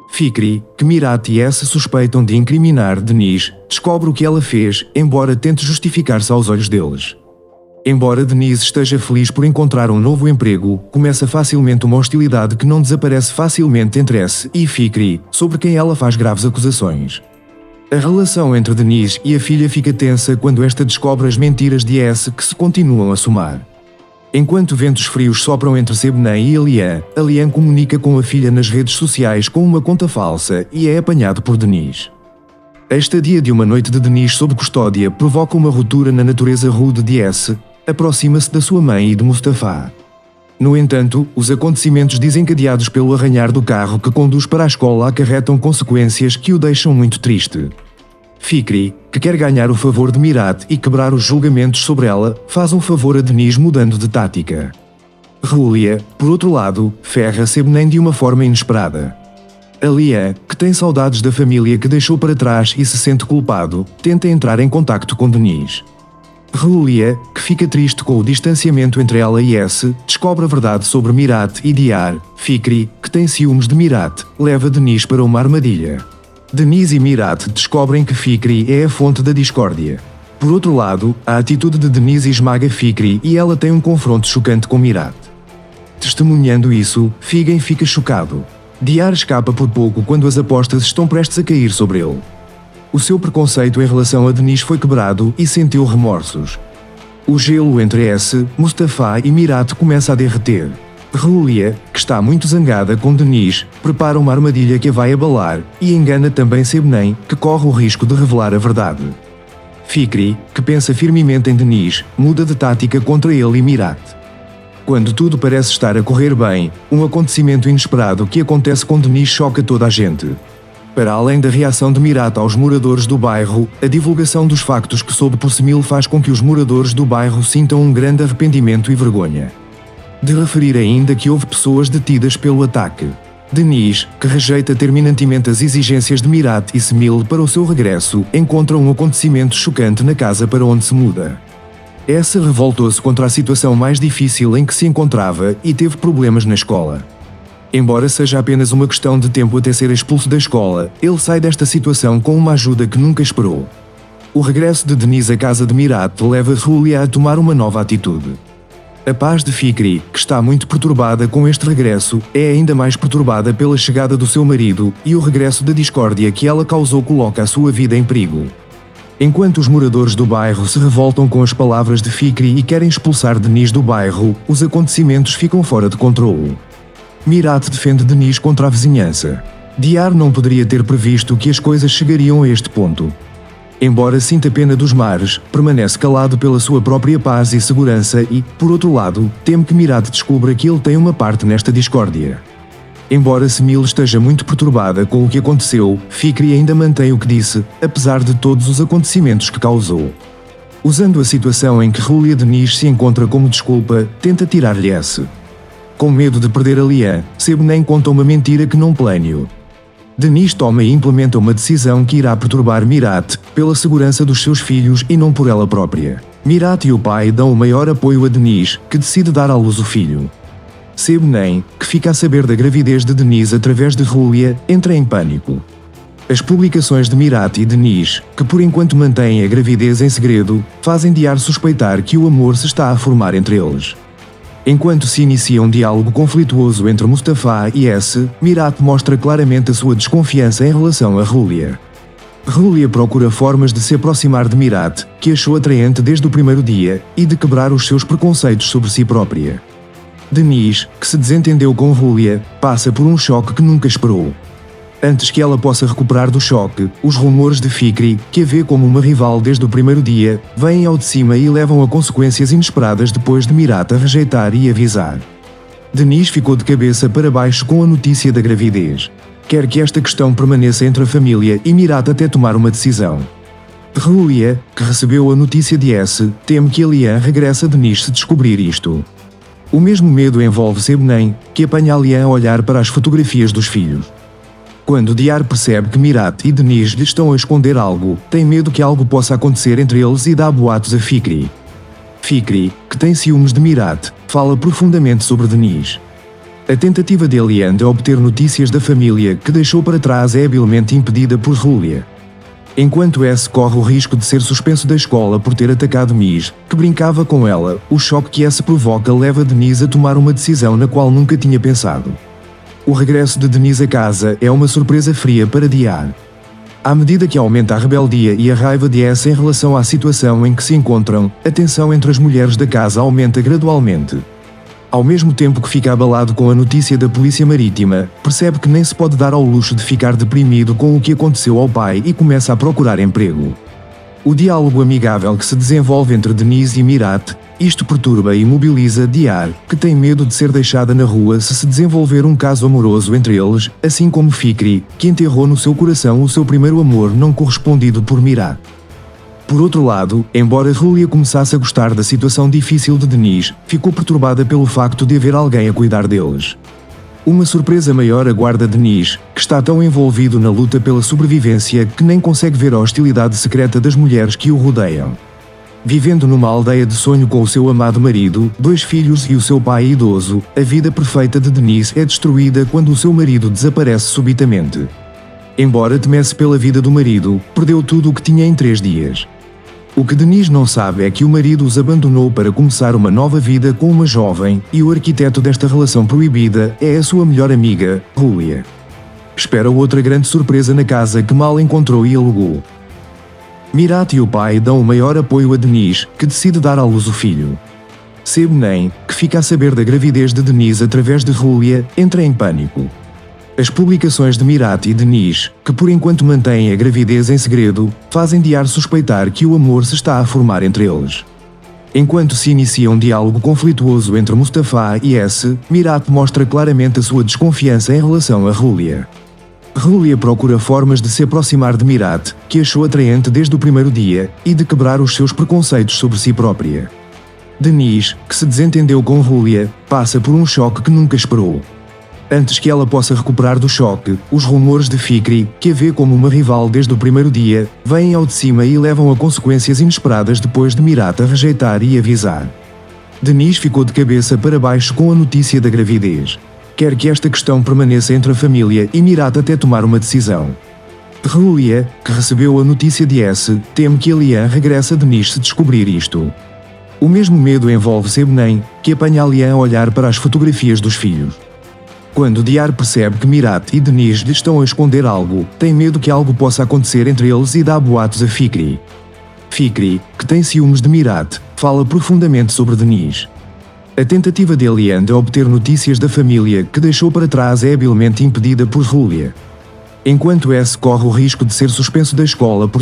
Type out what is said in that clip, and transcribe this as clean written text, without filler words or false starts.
Fikri, que Mirat e S suspeitam de incriminar Denise, descobre o que ela fez, embora tente justificar-se aos olhos deles. Embora Denise esteja feliz por encontrar um novo emprego, começa facilmente uma hostilidade que não desaparece facilmente entre S e Fikri, sobre quem ela faz graves acusações. A relação entre Denise e a filha fica tensa quando esta descobre as mentiras de S que se continuam a somar. Enquanto ventos frios sopram entre Sebnem e Alian comunica com a filha nas redes sociais com uma conta falsa e é apanhado por Denise. A estadia de uma noite de Denise sob custódia provoca uma ruptura na natureza rude de S, aproxima-se da sua mãe e de Mustafa. No entanto, os acontecimentos desencadeados pelo arranhar do carro que conduz para a escola acarretam consequências que o deixam muito triste. Fikri, que quer ganhar o favor de Mirat e quebrar os julgamentos sobre ela, faz um favor a Denise mudando de tática. Rulia, por outro lado, ferra Sebnem de uma forma inesperada. Alian, que tem saudades da família que deixou para trás e se sente culpado, tenta entrar em contacto com Denise. Rulia, que fica triste com o distanciamento entre ela e S, descobre a verdade sobre Mirat e Diyar. Fikri, que tem ciúmes de Mirat, leva Denise para uma armadilha. Denise e Mirat descobrem que Fikri é a fonte da discórdia. Por outro lado, a atitude de Denise esmaga Fikri e ela tem um confronto chocante com Mirat. Testemunhando isso, Figen fica chocado. Diyar escapa por pouco quando as apostas estão prestes a cair sobre ele. O seu preconceito em relação a Denise foi quebrado e sentiu remorsos. O gelo entre S, Mustafa e Mirat começa a derreter. Rulia, que está muito zangada com Denise, prepara uma armadilha que a vai abalar e engana também Sebnem, que corre o risco de revelar a verdade. Fikri, que pensa firmemente em Denise, muda de tática contra ele e Mirat. Quando tudo parece estar a correr bem, um acontecimento inesperado que acontece com Denise choca toda a gente. Para além da reação de Mirat aos moradores do bairro, a divulgação dos factos que soube por Semil faz com que os moradores do bairro sintam um grande arrependimento e vergonha. De referir ainda que houve pessoas detidas pelo ataque. Denise, que rejeita terminantemente as exigências de Mirat e Semil para o seu regresso, encontra um acontecimento chocante na casa para onde se muda. Essa revoltou-se contra a situação mais difícil em que se encontrava e teve problemas na escola. Embora seja apenas uma questão de tempo até ser expulso da escola, ele sai desta situação com uma ajuda que nunca esperou. O regresso de Denise à casa de Mirat leva Rulia a tomar uma nova atitude. A paz de Fikri, que está muito perturbada com este regresso, é ainda mais perturbada pela chegada do seu marido e o regresso da discórdia que ela causou coloca a sua vida em perigo. Enquanto os moradores do bairro se revoltam com as palavras de Fikri e querem expulsar Denise do bairro, os acontecimentos ficam fora de controle. Mirat defende Denise contra a vizinhança. Diyar não poderia ter previsto que as coisas chegariam a este ponto. Embora sinta pena dos mares, permanece calado pela sua própria paz e segurança e, por outro lado, teme que Mirat descubra que ele tem uma parte nesta discórdia. Embora Semil esteja muito perturbada com o que aconteceu, Fikri ainda mantém o que disse, apesar de todos os acontecimentos que causou. Usando a situação em que Rulia Denise se encontra como desculpa, tenta tirar-lhe S. Com medo de perder Alian, Sebnem conta uma mentira que não planeou. Denise toma e implementa uma decisão que irá perturbar Mirat, pela segurança dos seus filhos e não por ela própria. Mirat e o pai dão o maior apoio a Denise, que decide dar à luz o filho. Sebnem, que fica a saber da gravidez de Denise através de Rulia, entra em pânico. As publicações de Mirat e Denise, que por enquanto mantêm a gravidez em segredo, fazem Diyar suspeitar que o amor se está a formar entre eles. Enquanto se inicia um diálogo conflituoso entre Mustafa e S, Mirat mostra claramente a sua desconfiança em relação a Rulia. Rulia procura formas de se aproximar de Mirat, que achou atraente desde o primeiro dia, e de quebrar os seus preconceitos sobre si própria. Denise, que se desentendeu com Rulia, passa por um choque que nunca esperou. Antes que ela possa recuperar do choque, os rumores de Fikri, que a vê como uma rival desde o primeiro dia, vêm ao de cima e levam a consequências inesperadas depois de Mirat a rejeitar e avisar. Denise ficou de cabeça para baixo com a notícia da gravidez. Quer que esta questão permaneça entre a família e Mirat até tomar uma decisão. Rulia, que recebeu a notícia de S, teme que Alian regresse a Denise se descobrir isto. O mesmo medo envolve Sebnem, que apanha Alian a olhar para as fotografias dos filhos. Quando Diyar percebe que Mirat e Denise lhe estão a esconder algo, tem medo que algo possa acontecer entre eles e dá boatos a Fikri. Fikri, que tem ciúmes de Mirat, fala profundamente sobre Denise. A tentativa de Eliane de obter notícias da família que deixou para trás é habilmente impedida por Julia. Enquanto S corre o risco de ser suspenso da escola por ter atacado Miss, que brincava com ela, o choque que S provoca leva Denise a tomar uma decisão na qual nunca tinha pensado. O regresso de Denise a casa é uma surpresa fria para Diar. À medida que aumenta a rebeldia e a raiva de S em relação à situação em que se encontram, a tensão entre as mulheres da casa aumenta gradualmente. Ao mesmo tempo que fica abalado com a notícia da polícia marítima, percebe que nem se pode dar ao luxo de ficar deprimido com o que aconteceu ao pai e começa a procurar emprego. O diálogo amigável que se desenvolve entre Denise e Mirat, isto perturba e mobiliza Diar, que tem medo de ser deixada na rua se desenvolver um caso amoroso entre eles, assim como Fikri, que enterrou no seu coração o seu primeiro amor não correspondido por Mirat. Por outro lado, embora Julia começasse a gostar da situação difícil de Denise, ficou perturbada pelo facto de haver alguém a cuidar deles. Uma surpresa maior aguarda Denise, que está tão envolvido na luta pela sobrevivência que nem consegue ver a hostilidade secreta das mulheres que o rodeiam. Vivendo numa aldeia de sonho com o seu amado marido, 2 filhos e o seu pai idoso, a vida perfeita de Denise é destruída quando o seu marido desaparece subitamente. Embora temesse pela vida do marido, perdeu tudo o que tinha em 3 dias. O que Denise não sabe é que o marido os abandonou para começar uma nova vida com uma jovem, e o arquiteto desta relação proibida é a sua melhor amiga, Julia. Espera outra grande surpresa na casa que mal encontrou e alugou. Mirat e o pai dão o maior apoio a Denise, que decide dar à luz o filho. Sebnem, que fica a saber da gravidez de Denise através de Julia, entra em pânico. As publicações de Mirat e Denise, que por enquanto mantêm a gravidez em segredo, fazem Diar suspeitar que o amor se está a formar entre eles. Enquanto se inicia um diálogo conflituoso entre Mustafa e S, Mirat mostra claramente a sua desconfiança em relação a Julia. Julia procura formas de se aproximar de Mirat, que achou atraente desde o primeiro dia, e de quebrar os seus preconceitos sobre si própria. Denise, que se desentendeu com Julia, passa por um choque que nunca esperou. Antes que ela possa recuperar do choque, os rumores de Fikri, que a vê como uma rival desde o primeiro dia, vêm ao de cima e levam a consequências inesperadas depois de Mirat a rejeitar e avisar. Denise ficou de cabeça para baixo com a notícia da gravidez. Quer que esta questão permaneça entre a família e Mirat até tomar uma decisão. Julia, que recebeu a notícia de S, teme que Eliane regresse a Denise se descobrir isto. O mesmo medo envolve Sebnem, que apanha Eliane a olhar para as fotografias dos filhos. Quando Diar percebe que Mirat e Denise lhe estão a esconder algo, tem medo que algo possa acontecer entre eles e dá boatos a Fikri. Fikri, que tem ciúmes de Mirat, fala profundamente sobre Denise. A tentativa de Eliane de obter notícias da família que deixou para trás é habilmente impedida por Julia. Enquanto S corre o risco de ser suspenso da escola por